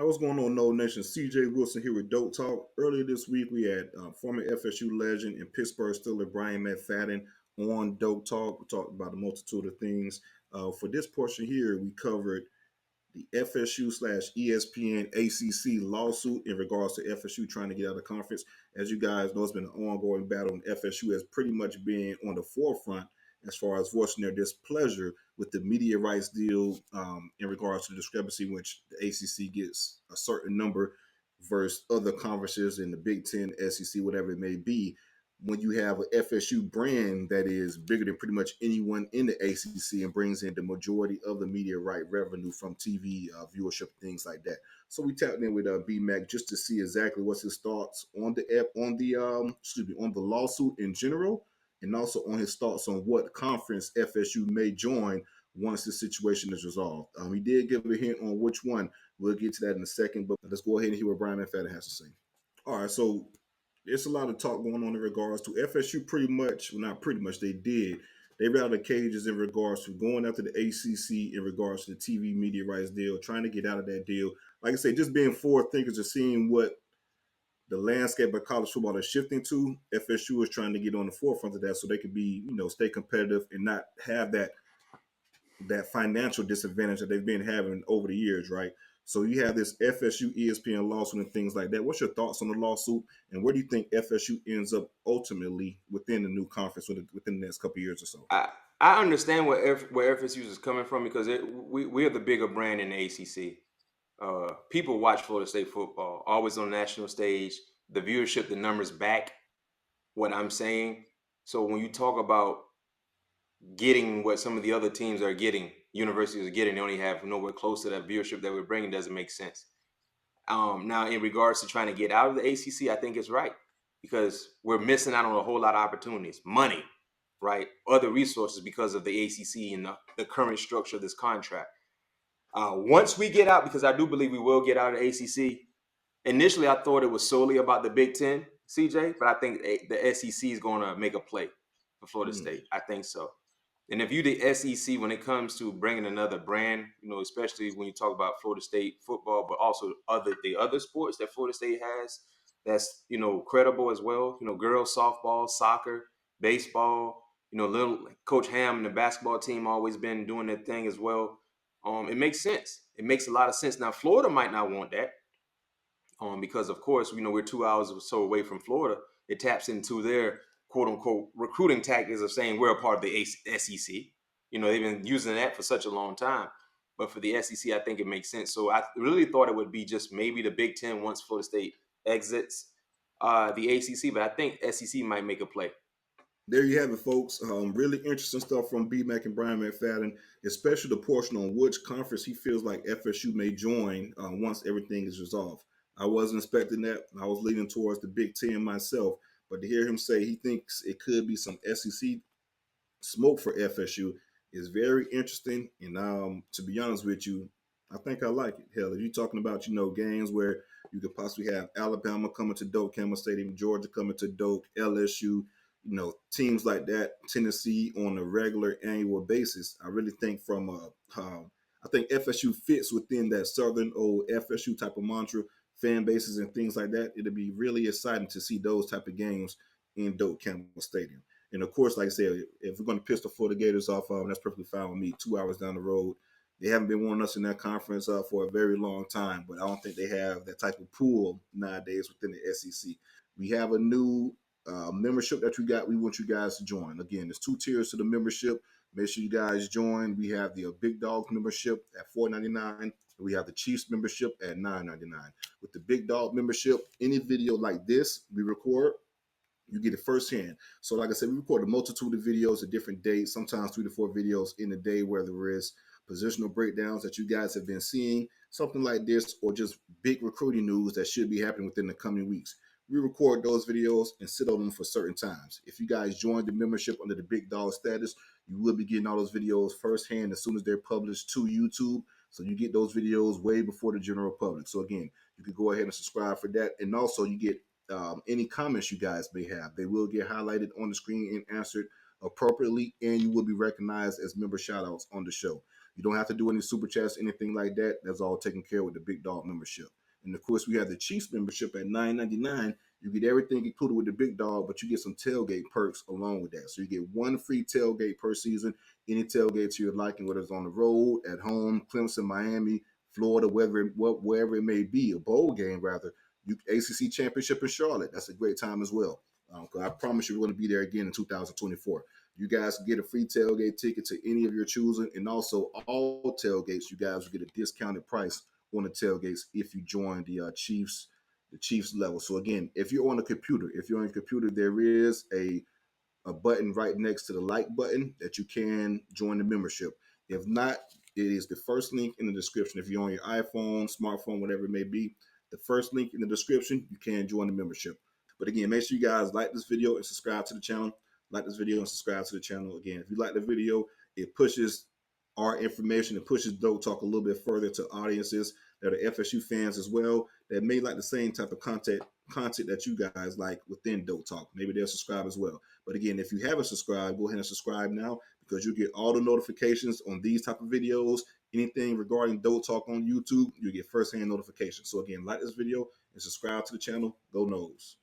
Hi, what's going on, No Nation? CJ Wilson here with DoakTalk. Earlier this week, we had former FSU legend and Pittsburgh Steeler Bryant McFadden on DoakTalk. We talked about a multitude of things. For this portion here, we covered the FSU slash ESPN ACC lawsuit in regards to FSU trying to get out of the conference. As you guys know, it's been an ongoing battle, and FSU has pretty much been on the forefront as far as voicing their displeasure with the media rights deal in regards to the discrepancy, which the ACC gets a certain number versus other conferences in the Big 10, SEC, whatever it may be. When you have an FSU brand that is bigger than pretty much anyone in the ACC and brings in the majority of the media right revenue from TV viewership, things like that. So we tapped in with B-Mac just to see exactly what's his thoughts on the lawsuit in general, and also on his thoughts on what conference FSU may join once the situation is resolved. He did give a hint on which one. We'll get to that in a second, but let's go ahead and hear what Brian McFadden has to say. All right, so there's a lot of talk going on in regards to FSU not pretty much, they did. They ran out of cages in regards to going after the ACC in regards to the TV media rights deal, trying to get out of that deal. Like I say, just being forward thinkers and seeing what the landscape of college football is shifting to. FSU is trying to get on the forefront of that so they could be, stay competitive and not have that financial disadvantage that they've been having over the years, right? So you have this FSU ESPN lawsuit and things like that. What's your thoughts on the lawsuit, and where do you think FSU ends up ultimately within the new conference within the next couple of years or so? I understand where FSU is coming from because we are the bigger brand in the ACC. People watch Florida State football, always on the national stage. The viewership, the numbers back what I'm saying. So when you talk about getting what some of the other teams are getting, universities are getting, they only have nowhere close to that viewership that we're bringing, doesn't make sense. Now, in regards to trying to get out of the ACC, I think it's right because we're missing out on a whole lot of opportunities, money, right? Other resources because of the ACC and the current structure of this contract. Once we get out, because I do believe we will get out of the ACC, initially I thought it was solely about the Big 10, CJ, but I think the SEC is going to make a play for Florida State. I think so. And if you the SEC, when it comes to bringing another brand, especially when you talk about Florida State football, but also the other sports that Florida State has, that's credible as well. Girls softball, soccer, baseball. Little Coach Ham and the basketball team always been doing their thing as well. It makes sense. It makes a lot of sense. Now Florida might not want that, because of course we're 2 hours or so away from Florida. It taps into their quote unquote recruiting tactics of saying we're a part of the SEC. They've been using that for such a long time. But for the SEC, I think it makes sense. So I really thought it would be just maybe the Big 10 once Florida State exits the ACC. But I think SEC might make a play. There you have it, folks. Really interesting stuff from B-Mac and Brian McFadden, especially the portion on which conference he feels like FSU may join once everything is resolved. I wasn't expecting that. I was leaning towards the Big 10 myself. But to hear him say he thinks it could be some SEC smoke for FSU is very interesting. And to be honest with you, I think I like it. Hell, if you're talking about, games where you could possibly have Alabama coming to Doak Campbell Stadium, Georgia coming to Doak, LSU, teams like that, Tennessee on a regular annual basis. I really think I think FSU fits within that Southern old FSU type of mantra, fan bases and things like that. It'll be really exciting to see those type of games in Doak Campbell Stadium. And of course, like I said, if we're going to piss the Florida Gators off, that's perfectly fine with me. 2 hours down the road, they haven't been wanting us in that conference for a very long time, but I don't think they have that type of pool nowadays within the SEC. We have a new membership that we want you guys to join. Again, there's 2 tiers to the membership. Make sure you guys join. We have the Big Dog membership at $4.99. We have the Chiefs membership at $9.99. With the Big Dog membership, any video like this we record, you get it firsthand. So like I said, we record a multitude of videos at different dates, sometimes 3 to 4 videos in a day, where there is positional breakdowns that you guys have been seeing, something like this, or just big recruiting news that should be happening within the coming weeks. We record those videos and sit on them for certain times. If you guys join the membership under the Big Dog status, you will be getting all those videos firsthand as soon as they're published to YouTube. So you get those videos way before the general public. So again, you can go ahead and subscribe for that. And also you get any comments you guys may have. They will get highlighted on the screen and answered appropriately, and you will be recognized as member shoutouts on the show. You don't have to do any super chats, anything like that. That's all taken care of with the Big Dog membership. And of course, we have the Chiefs membership at $9.99. You get everything included with the Big Dog, but you get some tailgate perks along with that. So you get one free tailgate per season, any tailgates you're liking, whether it's on the road, at home, Clemson, Miami, Florida, wherever it may be, a bowl game rather. ACC championship in Charlotte. That's a great time as well. I promise you we're going to be there again in 2024. You guys can get a free tailgate ticket to any of your choosing, and also all tailgates, you guys will get a discounted price on the tailgates if you join the Chiefs level. So again, if you're on a computer, there is a button right next to the like button that you can join the membership. If not, it is the first link in the description. If you're on your iPhone, smartphone, whatever it may be, the first link in the description, you can join the membership. But again, make sure you guys like this video and subscribe to the channel. Like this video and subscribe to the channel. Again, if you like the video, it pushes our information, it pushes DoakTalk a little bit further to audiences that are FSU fans as well, that may like the same type of content that you guys like within DoakTalk. Maybe they'll subscribe as well. But again, if you haven't subscribed, go ahead and subscribe now, because you get all the notifications on these type of videos. Anything regarding DoakTalk on YouTube, you get first-hand notifications. So again, like this video and subscribe to the channel. Go Noles.